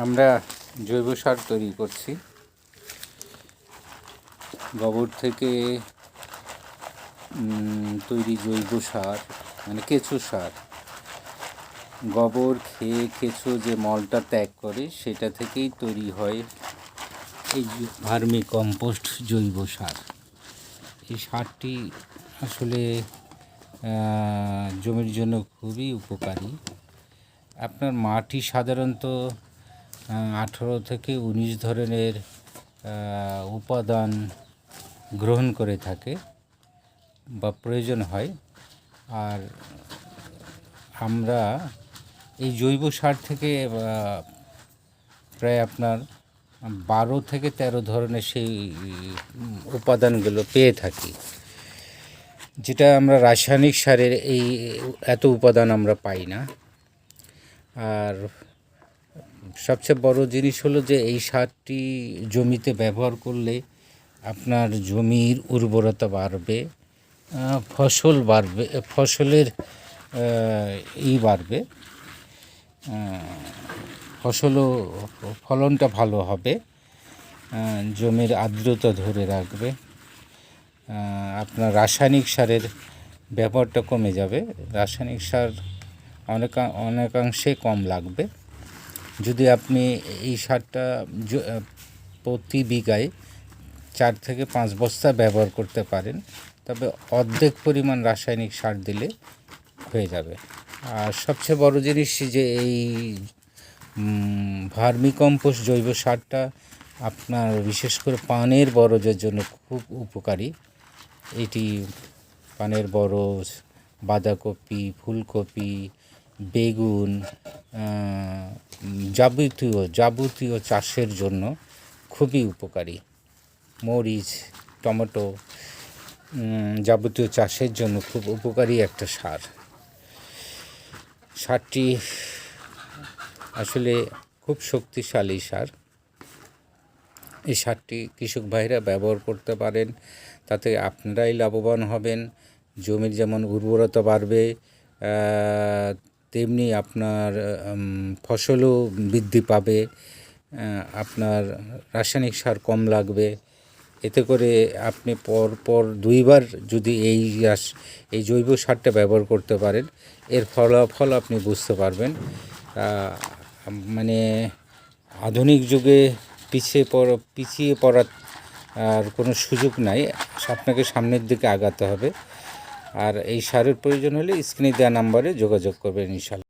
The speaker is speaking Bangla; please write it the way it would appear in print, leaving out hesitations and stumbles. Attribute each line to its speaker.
Speaker 1: আমরা জৈব সার তৈরি করছি। গোবর থেকে তৈরি জৈব সার মানে কেঁচো সার। গোবর খেয়ে কেঁচো যে মলটা ত্যাগ করে সেটা থেকেই তৈরি হয় এই ভার্মি কম্পোস্ট জৈব সার। এই সারটি আসলে জমির জন্য খুবই উপকারী। আপনার মাটি সাধারণত 18 থেকে 19 ধরনের উপাদান গ্রহণ করে থাকে বা প্রয়োজন হয়। আর আমরা এই জৈব সার থেকে প্রায় আপনার 12 থেকে 13 ধরনের সেই উপাদানগুলো পেয়ে থাকি, যেটা আমরা রাসায়নিক সারের এত উপাদান আমরা পাই না। আর সবচেয়ে বড় জিনিস হলো যে এই সারটি জমিতে ব্যবহার করলে আপনার জমির উর্বরতা বাড়বে, ফসল বাড়বে, ফসলের বাড়বে, ফলনটা ভালো হবে, জমির আর্দ্রতা ধরে রাখবে, আপনার রাসায়নিক সারের ব্যবহারটা কমে যাবে। রাসায়নিক সার অনেকাংশে কম লাগবে। যদি আপনি এই সারটা প্রতি বিঘায় 4 থেকে 5 বস্তা ব্যবহার করতে পারেন, তবে অর্ধেক পরিমাণ রাসায়নিক সার দিলে হয়ে যাবে। আর সবচেয়ে বড় জিনিস যে এই ভার্মি কম্পোস্ট জৈব সারটা আপনার বিশেষ করে পানের বরজের জন্য খুব উপকারী। এটি পানের বরজ, বাঁধাকপি, ফুলকপি, বেগুন, যাবতীয় চাষের জন্য খুবই উপকারী। মরিচ, টমেটো, যাবতীয় চাষের জন্য খুব উপকারী একটা সার। সারটি আসলে খুব শক্তিশালী সার। এই সারটি কৃষক ভাইরা ব্যবহার করতে পারেন, তাতে আপনারাই লাভবান হবেন। জমির যেমন উর্বরতা বাড়বে, তেমনি আপনার ফসলও বৃদ্ধি পাবে, আপনার রাসায়নিক সার কম লাগবে। এতে করে আপনি পর 2 বার যদি এই জৈব সারটা ব্যবহার করতে পারেন, এর ফলাফল আপনি বুঝতে পারবেন। মানে আধুনিক যুগে পিছিয়ে পড়ার আর কোনো সুযোগ নাই। আপনাকে সামনের দিকে আগাতে হবে। আর এই সারের প্রয়োজন হলে স্ক্রিনে দেওয়া নাম্বারে যোগাযোগ করবেন ইনশাআল্লাহ।